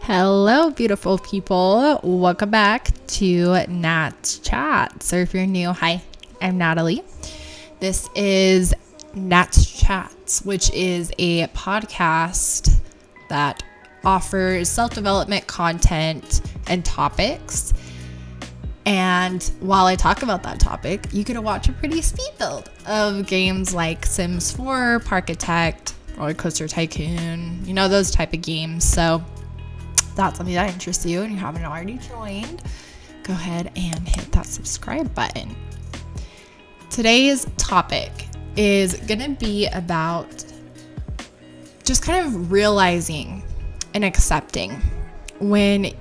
Hello, beautiful people. Welcome back to Nat's Chat. So if you're new, hi, I'm Natalie. This is Nat's Chats, which is a podcast that offers self-development content and topics. And while I talk about that topic, you get to watch a pretty speed build of games like Sims 4, Parkitect, Roller Coaster Tycoon, those type of games. So if that's something that interests you and you haven't already joined, go ahead and hit that subscribe button. Today's topic is going to be about just kind of realizing and accepting when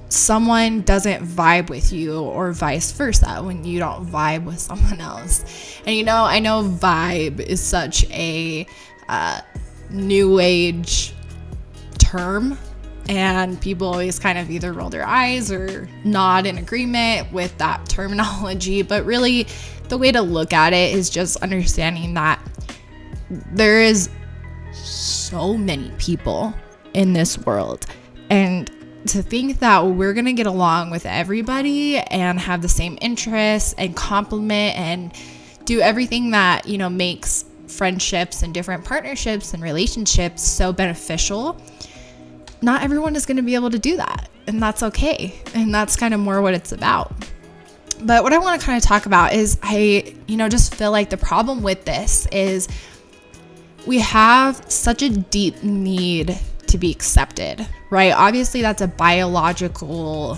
someone doesn't vibe with you or vice versa, when you don't vibe with someone else. And I know vibe is such a new age term, and people always kind of either roll their eyes or nod in agreement with that terminology. But really, the way to look at it is just understanding that there is so many people in this world, and to think that we're going to get along with everybody and have the same interests and compliment and do everything that, makes friendships and different partnerships and relationships so beneficial. Not everyone is going to be able to do that, and that's okay. And that's kind of more what it's about. But what I want to kind of talk about is I just feel like the problem with this is we have such a deep need to be accepted, right? Obviously, that's a biological,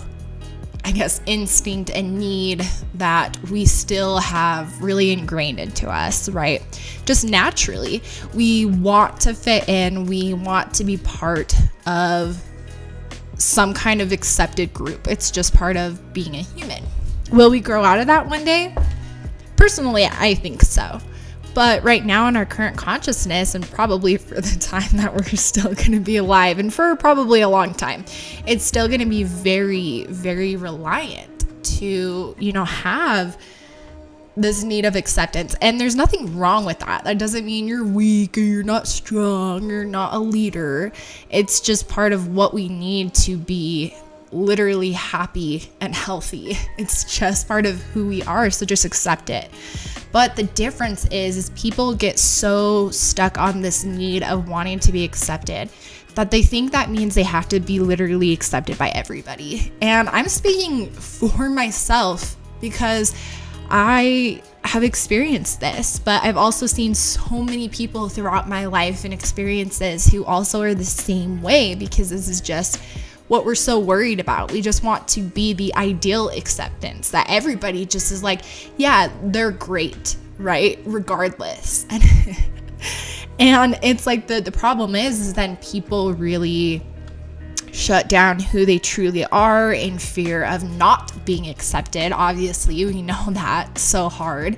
instinct and need that we still have really ingrained into us, right? Just naturally, we want to fit in. We want to be part of some kind of accepted group. It's just part of being a human. Will we grow out of that one day? Personally, I think so. But right now in our current consciousness, and probably for the time that we're still going to be alive, and for probably a long time, it's still going to be very, very reliant to, have this need of acceptance. And there's nothing wrong with that. That doesn't mean you're weak or you're not strong, you're not a leader. It's just part of what we need to be literally happy and healthy. It's just part of who we are, so just accept it. But the difference is people get so stuck on this need of wanting to be accepted that they think that means they have to be literally accepted by everybody. And I'm speaking for myself because I have experienced this, but I've also seen so many people throughout my life and experiences who also are the same way, because this is just what we're so worried about. We just want to be the ideal acceptance, that everybody just is like, yeah, they're great, right? Regardless. And it's like the problem is then people really shut down who they truly are in fear of not being accepted. Obviously, we know that so hard.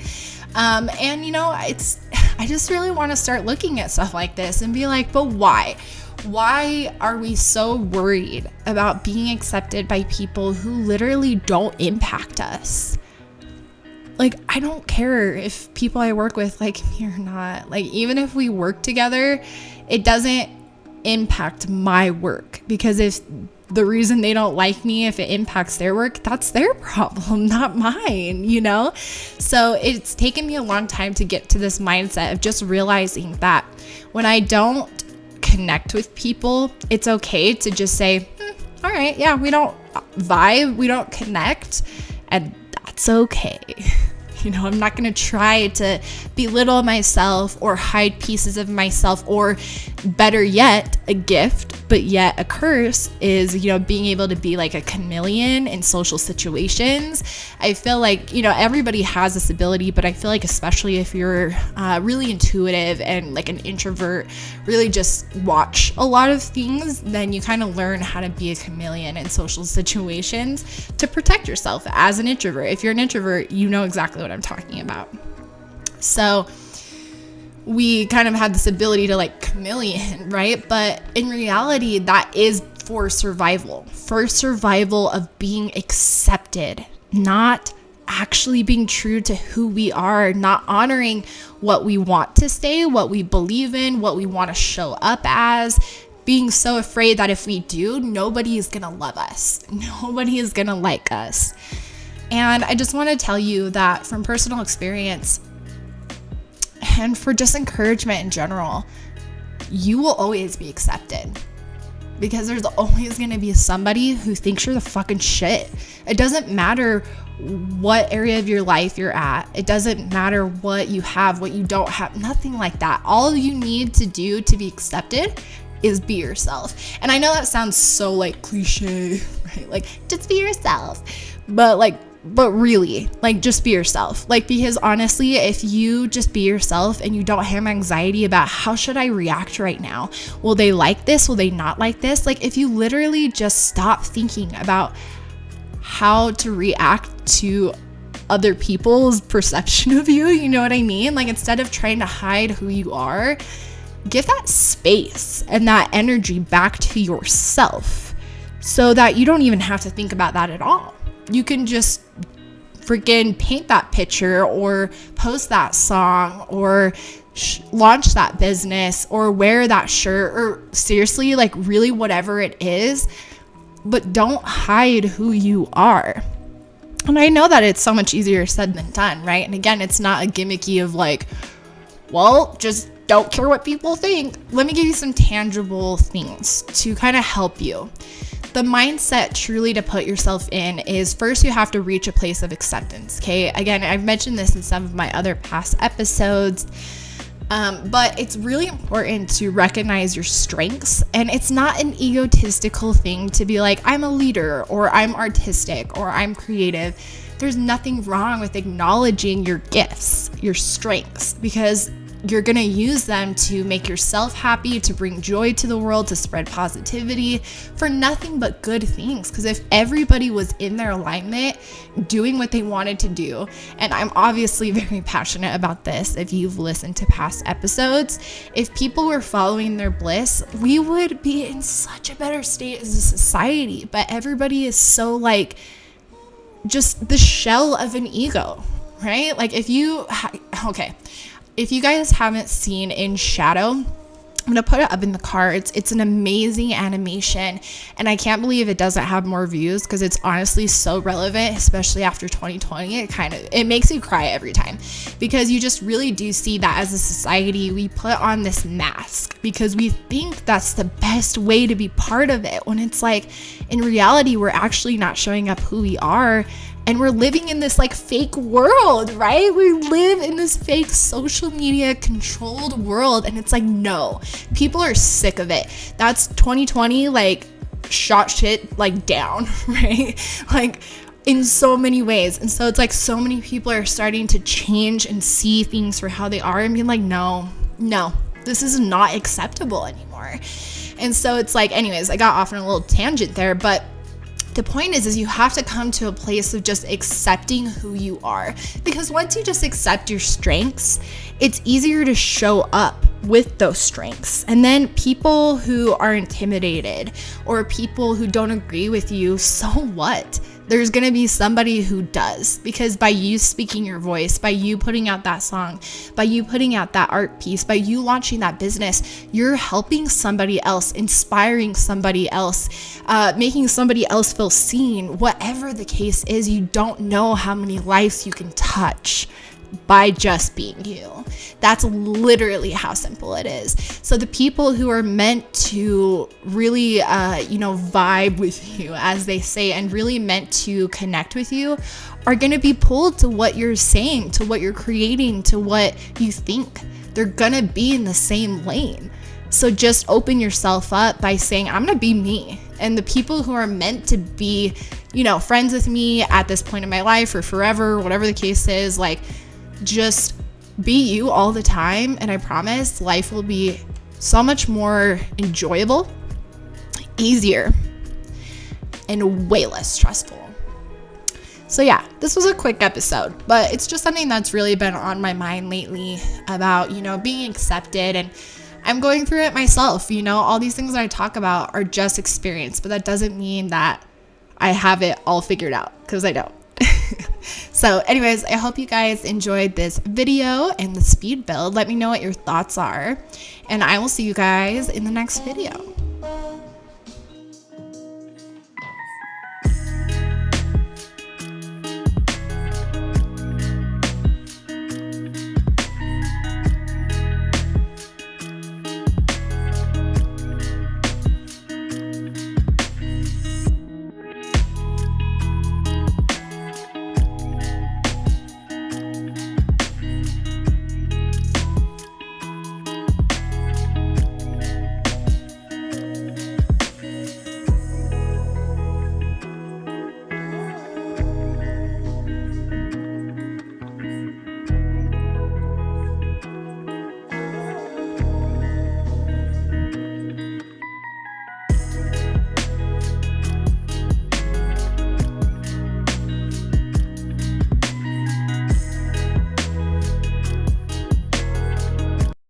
And I just really want to start looking at stuff like this and be like, but why? Why are we so worried about being accepted by people who literally don't impact us? Like, I don't care if people I work with like me or not. Like, even if we work together, it doesn't impact my work, because if the reason they don't like me, if it impacts their work, that's their problem, not mine, So it's taken me a long time to get to this mindset of just realizing that when I don't connect with people, it's okay to just say, all right, yeah, we don't vibe, we don't connect, and that's okay. I'm not going to try to belittle myself or hide pieces of myself, or better yet, a gift, but yet a curse is, being able to be like a chameleon in social situations. I feel like, everybody has this ability, but I feel like especially if you're really intuitive and like an introvert, really just watch a lot of things, then you kind of learn how to be a chameleon in social situations to protect yourself as an introvert. If you're an introvert, you know exactly what I'm talking about. So we kind of have this ability to like chameleon, right? But in reality, that is for survival of being accepted, not actually being true to who we are, not honoring what we want to say, what we believe in, what we want to show up as, being so afraid that if we do, nobody is gonna love us. Nobody is gonna like us. And I just want to tell you that from personal experience and for just encouragement in general, you will always be accepted. Because there's always going to be somebody who thinks you're the fucking shit. It doesn't matter what area of your life you're at. It doesn't matter what you have, what you don't have, nothing like that. All you need to do to be accepted is be yourself. And I know that sounds so like cliche, right? Like, just be yourself. But really, like, just be yourself. Like, because honestly, if you just be yourself and you don't have anxiety about how should I react right now? Will they like this? Will they not like this? Like, if you literally just stop thinking about how to react to other people's perception of you, you know what I mean? Like, instead of trying to hide who you are, give that space and that energy back to yourself so that you don't even have to think about that at all. You can just freaking paint that picture or post that song or launch that business or wear that shirt or seriously, like, really whatever it is, but don't hide who you are. And I know that it's so much easier said than done, right? And again, it's not a gimmicky of like, well, just don't care what people think. Let me give you some tangible things to kind of help you. The mindset truly to put yourself in is first you have to reach a place of acceptance, okay? Again, I've mentioned this in some of my other past episodes, but it's really important to recognize your strengths. And it's not an egotistical thing to be like, I'm a leader or I'm artistic or I'm creative. There's nothing wrong with acknowledging your gifts, your strengths, because you're going to use them to make yourself happy, to bring joy to the world, to spread positivity for nothing but good things. Because if everybody was in their alignment, doing what they wanted to do, and I'm obviously very passionate about this, if you've listened to past episodes, if people were following their bliss, we would be in such a better state as a society. But everybody is so like just the shell of an ego, right? Like if you guys haven't seen In Shadow, I'm going to put it up in the cards. It's an amazing animation, and I can't believe it doesn't have more views because it's honestly so relevant, especially after 2020. It makes you cry every time because you just really do see that as a society, we put on this mask because we think that's the best way to be part of it, when it's like, in reality, we're actually not showing up who we are. And we're living in this like fake world, right? We live in this fake social media controlled world. And it's like, no, people are sick of it. That's 2020, like shot shit like down, right? Like in so many ways. And so it's like so many people are starting to change and see things for how they are and being like, no, this is not acceptable anymore. And so it's like, anyways, I got off on a little tangent there, but the point is you have to come to a place of just accepting who you are, because once you just accept your strengths, it's easier to show up with those strengths. And then people who are intimidated or people who don't agree with you, so what? There's going to be somebody who does, because by you speaking your voice, by you putting out that song, by you putting out that art piece, by you launching that business, you're helping somebody else, inspiring somebody else, making somebody else feel seen. Whatever the case is, you don't know how many lives you can touch by just being you. That's literally how simple it is. So the people who are meant to really, vibe with you, as they say, and really meant to connect with you are going to be pulled to what you're saying, to what you're creating, to what you think. They're going to be in the same lane. So just open yourself up by saying, I'm going to be me. And the people who are meant to be, friends with me at this point in my life or forever, whatever the case is, like, just be you all the time, and I promise life will be so much more enjoyable, easier, and way less stressful. So yeah, this was a quick episode, but it's just something that's really been on my mind lately about, being accepted, and I'm going through it myself. All these things that I talk about are just experience, but that doesn't mean that I have it all figured out, because I don't. So anyways, I hope you guys enjoyed this video and the speed build. Let me know what your thoughts are, and I will see you guys in the next video.